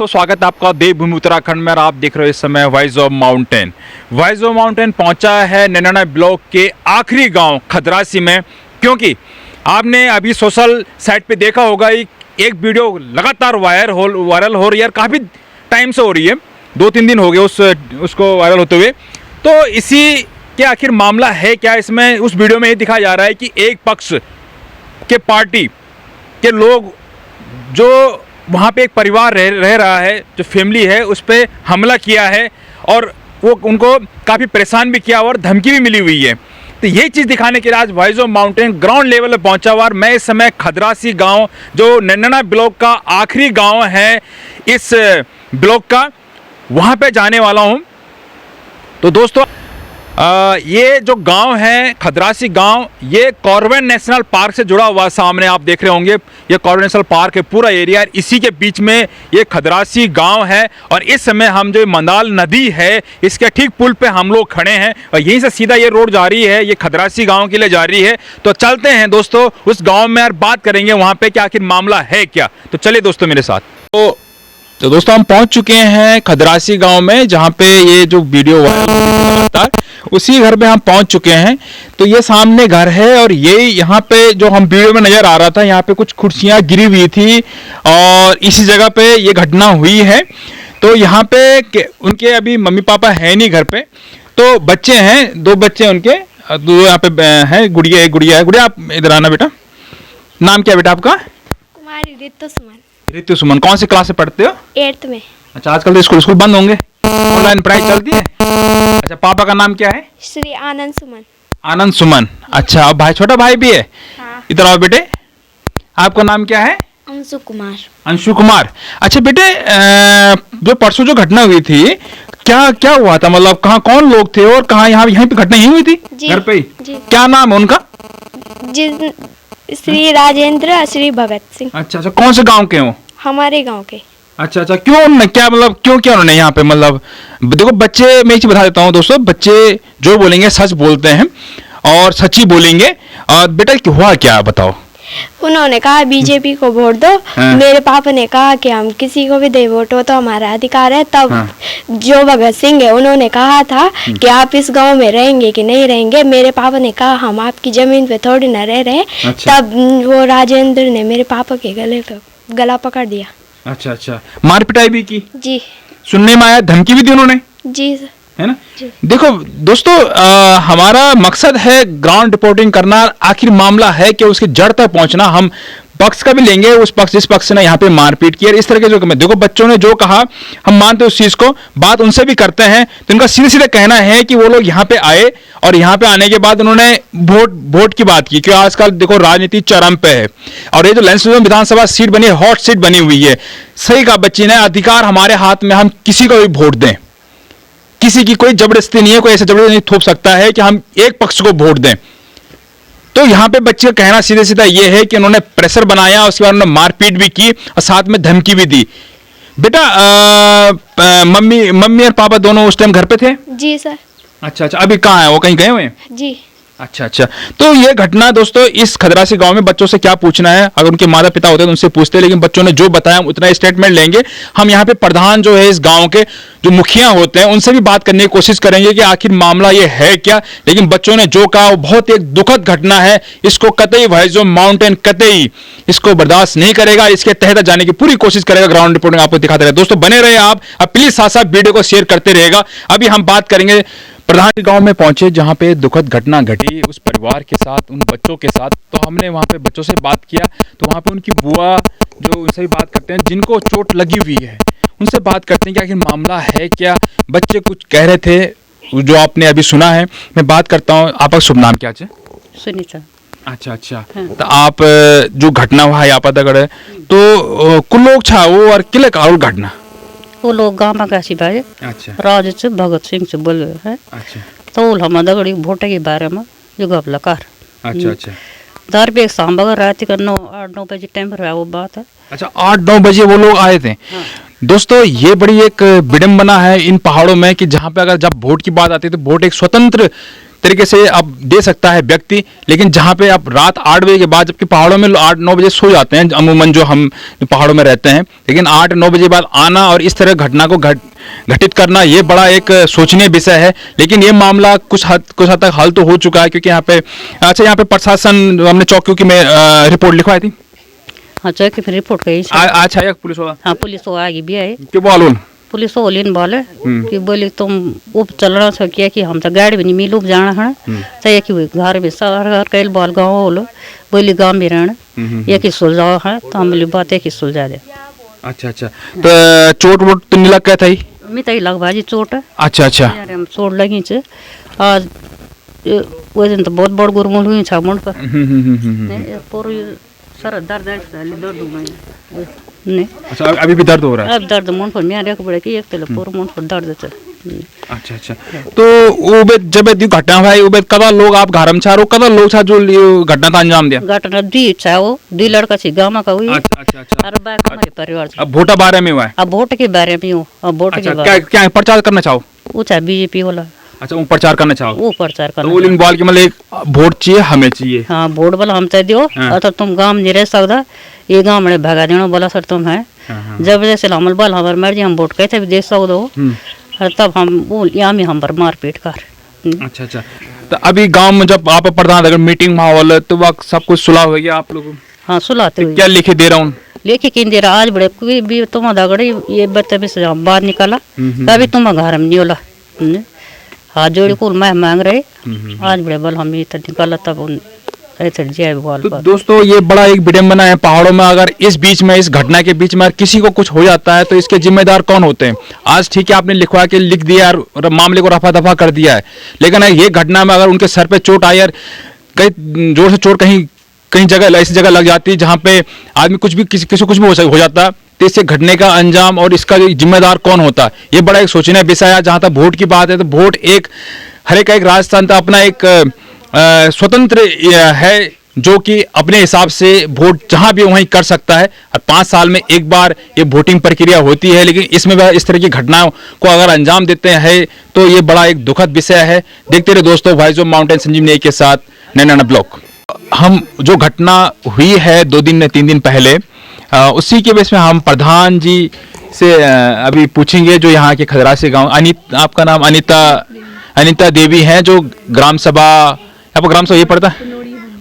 दोस्तों, स्वागत है आपका देवभूमि उत्तराखंड में। और आप देख रहे हो इस समय voice of mountain. Voice of mountain पहुंचा है नैनाना ब्लॉक के आखिरी गांव खदरासी में, क्योंकि आपने अभी सोशल साइट पे देखा होगा एक वीडियो लगातार वायरल हो रही है। काफ़ी टाइम से हो रही है, 2-3 दिन हो गए उसको वायरल होते हुए। तो इसी के आखिर मामला है क्या, इसमें उस वीडियो में ये दिखाया जा रहा है कि एक पक्ष के पार्टी के लोग, जो वहाँ पे एक परिवार रह रहा है, जो फैमिली है, उस पर हमला किया है और वो उनको काफ़ी परेशान भी किया और धमकी भी मिली हुई है। तो ये चीज़ दिखाने के लिए आज voice of mountain ground level पे पहुंचा हुआ। मैं इस समय खदरासी गांव, जो नैनाना ब्लॉक का आखिरी गांव है इस ब्लॉक का, वहाँ पे जाने वाला हूँ। तो दोस्तों, ये जो गांव है खदरासी गांव, ये कॉर्बेट नेशनल पार्क से जुड़ा हुआ। सामने आप देख रहे होंगे ये कॉर्बेट नेशनल पार्क है, पूरा एरिया। इसी के बीच में ये खदरासी गांव है और इस समय हम जो मंदाल नदी है इसके ठीक पुल पे हम लोग खड़े हैं और यहीं से सीधा ये रोड जा रही है, ये खदरासी गाँव के लिए जा रही है। तो चलते हैं दोस्तों उस गाँव में और बात करेंगे वहाँ पे क्या आखिर मामला है क्या। तो चलिए दोस्तों मेरे साथ। तो दोस्तों, हम पहुंच चुके हैं खदरासी गांव में, जहां पे ये जो वीडियो वायरल हो रही है लगातार, उसी घर पे हम पहुंच चुके हैं। तो ये सामने घर है और ये यहाँ पे जो हम वीडियो में नजर आ रहा था, यहाँ पे कुछ कुर्सियां गिरी हुई थी और इसी जगह पे ये घटना हुई है। तो यहाँ पे उनके अभी मम्मी पापा है नहीं घर पे, तो बच्चे हैं, 2 बच्चे उनके, 2 यहाँ पे हैं, गुड़िया है। गुड़िया आप इधर आना बेटा। नाम क्या बेटा आपका? कुमारी रितु सुमन। रितु सुमन। कौन सी क्लास से पढ़ते हो? 8th में। अच्छा, आजकल तो स्कूल बंद होंगे, ऑनलाइन पढ़ाई चलती है। अच्छा, पापा का नाम क्या है? श्री आनंद सुमन। आनंद सुमन। अच्छा, और भाई, छोटा भाई भी है? हाँ। इधर आओ बेटे, आपका नाम क्या है? अंशु कुमार। अंशु कुमार। अच्छा बेटे, जो परसों जो घटना हुई थी, क्या क्या हुआ था? मतलब कहाँ, कौन लोग थे और कहाँ, यहीं पे घटना यही हुई थी? घर पे ही? जी। क्या नाम है उनका? श्री राजेंद्र, श्री भगत सिंह। अच्छा, कौन से गाँव के हो? हमारे गांव के। अच्छा, क्यों उन्होंने, क्या मतलब क्यों किया उन्होंने यहाँ पे? मतलब देखो बच्चे, मैं एक चीज बता देता हूँ दोस्तों, बच्चे जो बोलेंगे सच बोलते हैं और सच ही बोलेंगे। और बेटा हुआ क्या, बताओ। उन्होंने कहा बीजेपी को वोट दो। हाँ। मेरे पापा ने कहा कि हम किसी को भी दे वोट, वो तो हमारा अधिकार है। तब हाँ। जो भगत सिंह है उन्होंने कहा था कि आप इस गांव में रहेंगे कि नहीं रहेंगे। मेरे पापा ने कहा हम आपकी जमीन पे थोड़ी न रह रहे। अच्छा। तब वो राजेंद्र ने मेरे पापा के गले पे गला पकड़ दिया। अच्छा, मार पिटाई भी की? जी। सुनने में आया धमकी भी दी उन्होंने, जी सर। है ना? जी। देखो दोस्तों, हमारा मकसद है ग्राउंड रिपोर्टिंग करना। आखिर मामला है कि उसकी जड़ तक पहुंचना। हम पक्ष का भी लेंगे, उस पक्ष जिस पक्ष ने यहाँ पे मारपीट की और इस तरह के जो, देखो बच्चों ने जो कहा हम मानते उस चीज को, बात उनसे भी करते हैं। तो उनका सीधे कहना है कि वो लोग यहाँ पे आए और यहाँ पे आने के बाद उन्होंने वोट की बात की, क्योंकि आजकल देखो राजनीति चरम पे है और ये जो लैंसडौन विधानसभा सीट बनी है, हॉट सीट बनी हुई है। सही कहा बच्ची ने, अधिकार हमारे हाथ में, हम किसी को भी वोट दें, किसी की कोई जबरदस्ती नहीं है, कोई ऐसा जबरदस्ती नहीं थोप सकता है कि हम एक पक्ष को वोट दें। तो यहाँ पे बच्चे का कहना सीधे सीधा ये है कि उन्होंने प्रेशर बनाया, उसके बाद उन्होंने मारपीट भी की और साथ में धमकी भी दी। बेटा, मम्मी और पापा दोनों उस टाइम घर पे थे? जी सर। अच्छा, अभी कहाँ है वो? कहीं गए हुए हैं? जी। अच्छा, तो ये घटना दोस्तों इस खदरासी गांव में, बच्चों से क्या पूछना है, अगर उनके माता पिता होते तो उनसे पूछते, लेकिन बच्चों ने जो बताया हम उतना स्टेटमेंट लेंगे। हम यहाँ पे प्रधान जो है इस गांव के, जो मुखिया होते हैं, उनसे भी बात करने की कोशिश करेंगे कि आखिर मामला ये है क्या। लेकिन बच्चों ने जो कहा वो बहुत एक दुखद घटना है, इसको कतई वॉइस ऑफ माउंटेन कतई इसको बर्दाश्त नहीं करेगा, इसके तहत जाने की पूरी कोशिश करेगा। ग्राउंड रिपोर्टिंग आपको दिखाते रहे। दोस्तों बने रहे आप, अब प्लीज साथ साथ वीडियो को शेयर करते रहेगा। अभी हम बात करेंगे प्रधान के गांव में पहुंचे, जहां पे दुखद घटना घटी उस परिवार के साथ, उन बच्चों के साथ। तो हमने वहां पे बच्चों से बात किया, तो वहां पे उनकी बुआ, जो उनसे भी बात करते हैं, जिनको चोट लगी हुई है, उनसे बात करते हैं कि आखिर मामला है क्या। बच्चे कुछ कह रहे थे जो आपने अभी सुना है। मैं बात करता हूँ, आपका शुभ नाम क्या है? सुनीता। अच्छा, तो आप जो घटना हुआ यहाँ पता है, तो कुल लोग छा वो और किले का और घटना वो लोग गाँव में कैसी भाई? अच्छा, राज से भगत सिंह से बोले है। अच्छा, तो हम दगड़ी वोट के बारे में जो गपला कर। अच्छा, दर पे शाम बगर रात का 8-9 बजे टाइम रहा वो बात है। अच्छा, 8-9 बजे वो लोग आए थे। हाँ। दोस्तों ये बड़ी एक विडंबना है इन पहाड़ों में कि जहाँ पे अगर जब वोट की बात आती है तो वोट एक स्वतंत्र तरीके से अब दे सकता है व्यक्ति, लेकिन जहाँ पे अब रात 8 बजे के बाद, जबकि पहाड़ों में 8-9 बजे सो जाते हैं अमूमन जो हम पहाड़ों में रहते हैं, लेकिन 8-9 बजे बाद आना और इस तरह घटना को घटित करना, ये बड़ा एक सोचनीय विषय है। लेकिन ये मामला कुछ हद तक हल तो हो चुका है, क्योंकि यहाँ पे यहाँ पे प्रशासन, हमने चौकियों की में रिपोर्ट लिखवाई थी। हाँ चौकी फिर रिपोर्ट कही अच्छा है पुलिस वाला? हाँ पुलिस वो आगे भी आए, क्यों बोलो पुलिस वो लिन बोले कि बोले तुम ऊप चल रहा छो क्या कि हम तो गाड़ी भी नहीं मिल ऊप जाना है तो ये कि घर में सर कैल बोल गाँव बोलो बोली गाँव में रहना ये कि सुलझाओ है, तो हम बोली बात है कि सुलझा दे। अच्छा तो चोट वोट तो नहीं लग गया था? मैं तो लग बाजी चोट। अच्छा हम चोट लगी छे आज वो दिन तो बहुत बड़ गुरमुल हुई छा मुंड पर पूरी सर दर्द नहीं। अच्छा अभी भी दर्द हो रहा है? अब दर्द मुंड पर मैं देख पड़े कि एक तो पूरा मुंड पर दर्द चल। अच्छा तो वो जब ये घटना भाई वो कदा लोग आप घर में छारो कदा लोग छा जो घटना का अंजाम दिया? घटना दी छा वो दी लड़का छी गांव का हुई। अच्छा और बाकी हमारे परिवार। अब वोट बारे में हुआ है? अब वोट के बारे में हो, अब वोट के बारे में क्या प्रचार करना चाहो? वो चाहे बीजेपी वाला। अच्छा वो प्रचार करना चाहो? वो प्रचार करना तो लिंग बाल के मतलब वोट चाहिए हमें चाहिए। हाँ वोट वाला हम तय दियो तो तुम गांव में नहीं रह सकता, ये गांव में भगा देना बोला सर तुम है जब जैसे हमल बल हमारे मर्जी हम वोट कहते भी दे सकते हो, तब हम वो यहाँ में हम पर मारपीट कर। अच्छा तो अभी गांव में जब आप प्रधान अगर मीटिंग माहौल है तो वक्त सब कुछ सुलह हो गया आप लोग? हाँ सुलाते हुए क्या लिखे दे रहा हूँ? लेके किन दे रहा आज बड़े कोई भी तुम दगड़े ये बच्चे से हम बाहर निकाला तभी तुम घर में नहीं होला हाथ जोड़ी कुल मैं मांग रहे आज बड़े बल हम इतना निकाला तब तो दोस्तों ये बड़ा एक विडंबना है पहाड़ों में। अगर इस बीच में इस घटना के बीच में किसी को कुछ हो जाता है तो इसके जिम्मेदार कौन होते हैं? आज ठीक है आपने लिखवा के लिख दिया और मामले को रफा दफा कर दिया है, लेकिन ये घटना में अगर उनके सर पे चोट आई और कहीं जोर से चोट कहीं जगह ऐसी जगह लग जाती जहाँ पे आदमी कुछ भी किसी कुछ भी हो जाता, तो इससे घटने का अंजाम और इसका जिम्मेदार कौन होता? ये बड़ा एक सोचनीय विषय है। जहाँ तक वोट की बात है तो वोट एक हर एक राजस्थान का अपना एक स्वतंत्र है जो कि अपने हिसाब से वोट जहां भी वहीं कर सकता है और 5 साल में एक बार ये वोटिंग प्रक्रिया होती है। लेकिन इसमें वह इस तरह की घटनाओं को अगर अंजाम देते हैं तो ये बड़ा एक दुखद विषय है। देखते रहे दोस्तों voice of mountain Sanjeev Negi के साथ नैना ब्लॉक। हम जो घटना हुई है 2-3 दिन पहले उसी के बेस में हम प्रधान जी से अभी पूछेंगे जो यहाँ के खदरासी गाँव आपका नाम अनिता देवी है जो ग्राम सभा आपको ग्राम सभा ये पड़ता है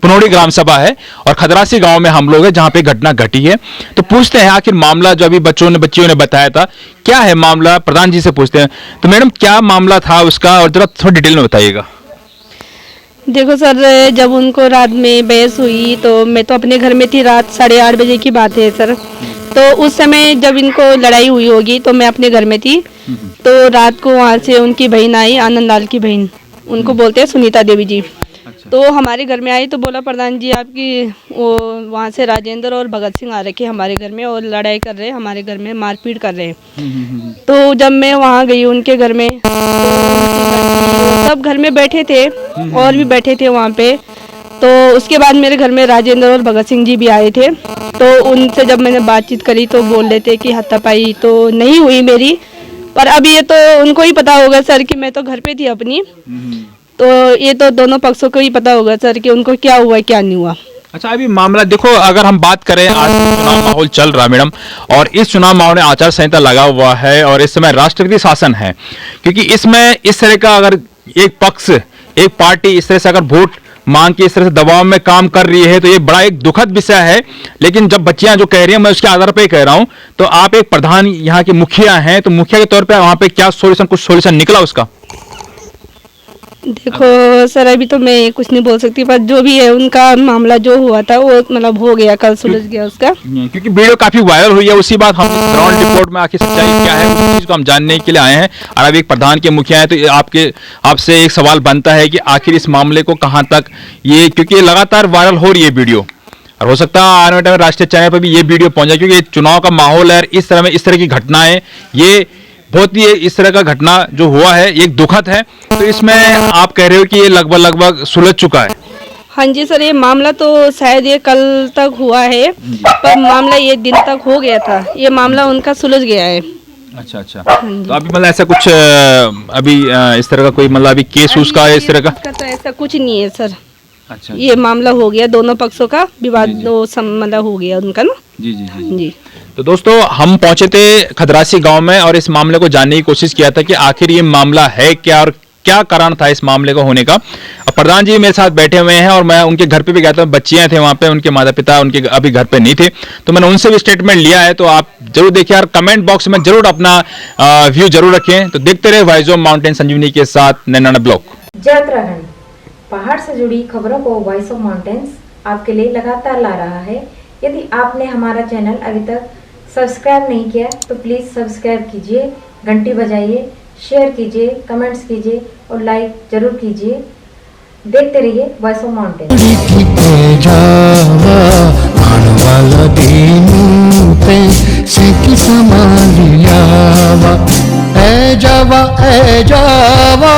पुनौड़ी ग्राम सभा है और खदरासी गांव में हम लोग हैं जहां पे घटना घटी है। तो पूछते हैं आखिर मामला जो अभी बच्चियों ने बताया था क्या है मामला, प्रधान जी से पूछते हैं। तो मैडम क्या मामला था उसका और जरा थोड़ा डिटेल में बताइएगा। देखो सर जब उनको रात में बहस हुई तो मैं तो अपने घर में थी, रात 8:30 बजे की बात है सर। तो उस समय जब इनको लड़ाई हुई होगी तो मैं अपने घर में थी। तो रात को वहाँ से उनकी बहन आई, आनंद लाल की बहन, उनको बोलते हैं सुनीता देवी जी। तो हमारे घर में आई तो बोला प्रधान जी आपकी वो वहाँ से राजेंद्र और भगत सिंह आ रखे हमारे घर में और लड़ाई कर रहे हैं, हमारे घर में मारपीट कर रहे हैं। तो जब मैं वहाँ गई उनके घर में तो सब घर में बैठे थे और भी बैठे थे वहाँ पे। तो उसके बाद मेरे घर में राजेंद्र और भगत सिंह जी भी आए थे। तो उनसे जब मैंने बातचीत करी तो बोल रहे थे कि हाथापाई तो नहीं हुई मेरी, पर अब ये तो उनको ही पता होगा सर कि मैं तो घर पे थी अपनी। तो ये तो दोनों पक्षों को ही पता होगा सर कि उनको क्या हुआ क्या नहीं हुआ। अच्छा अभी मामला देखो अगर हम बात करें आज चुनाव माहौल चल रहा है मैडम और इस चुनाव माहौल में आचार संहिता लगा हुआ है और इस समय राष्ट्रपति शासन है, क्योंकि इसमें इस तरह का अगर एक पक्ष एक पार्टी इस तरह से अगर वोट मांग के इस तरह से दबाव में काम कर रही है तो ये बड़ा एक दुखद विषय है। लेकिन जब बच्चियां जो कह रही हैं मैं उसके आधार पर कह रहा हूं, तो आप एक प्रधान यहाँ के मुखिया हैं तो मुखिया के तौर पर वहां पे क्या कुछ सोल्यूशन निकला उसका? देखो सर अभी तो मैं कुछ नहीं बोल सकती, पर जो भी है उनका मामला जो हुआ था वो मतलब हो गया, कल सुलझ गया उसका। क्योंकि वीडियो काफी वायरल हुई है, उसी बात हम ग्राउंड रिपोर्ट में आखिर सच्चाई क्या है उस चीज को हम जानने के लिए आए हैं। और अब एक प्रधान के मुखिया है तो आपसे एक सवाल बनता है कि आखिर इस मामले को कहाँ तक ये, क्योंकि लगातार वायरल हो रही है वीडियो और हो सकता है आने वाले टाइम में राष्ट्रीय चैनल पर भी ये वीडियो पहुंच जाए, क्योंकि चुनाव का माहौल है इस तरह में इस तरह की घटनाएं ये बहुत ही इस तरह का घटना जो हुआ है एक दुखद है। तो इसमें आप कह रहे हो कि ये लगभग सुलझ चुका है? हाँ जी सर, ये मामला तो शायद ये कल तक हुआ है पर मामला ये दिन तक हो गया था, ये मामला उनका सुलझ गया है। अच्छा अच्छा। तो अभी मतलब ऐसा कुछ अभी इस तरह का कोई मतलब अभी केस उसका है इस तरह का? तो ऐसा कुछ नहीं है सर। अच्छा ये मामला हो गया दोनों पक्षों का विवाद, मतलब हो गया उनका ना। जी जी जी जी। तो दोस्तों हम पहुंचे थे खदरासी गांव में और इस मामले को जानने की कोशिश किया था कि आखिर ये मामला है क्या और क्या कारण था इस मामले को होने का। और प्रधान जी मेरे साथ बैठे हुए हैं और मैं उनके घर पे भी गया था, बच्चियां थे वहां पे, उनके माता पिता उनके अभी घर पे नहीं थे, तो मैंने उनसे भी स्टेटमेंट लिया है। तो आप जरूर देखिए और कमेंट बॉक्स में जरूर अपना व्यू जरूर रखें। तो देखते रहे वॉइस ऑफ माउंटेन संजीवनी के साथ नैनाना ब्लॉग। जय उत्तराखंड। पहाड़ से जुड़ी खबरों को वॉइस ऑफ माउंटेन्स आपके लिए लगातार ला रहा है। यदि आपने हमारा चैनल अभी तक सब्सक्राइब नहीं किया तो प्लीज़ सब्सक्राइब कीजिए, घंटी बजाइए, शेयर कीजिए, कमेंट्स कीजिए और लाइक जरूर कीजिए। देखते रहिए voice of mountain. A Java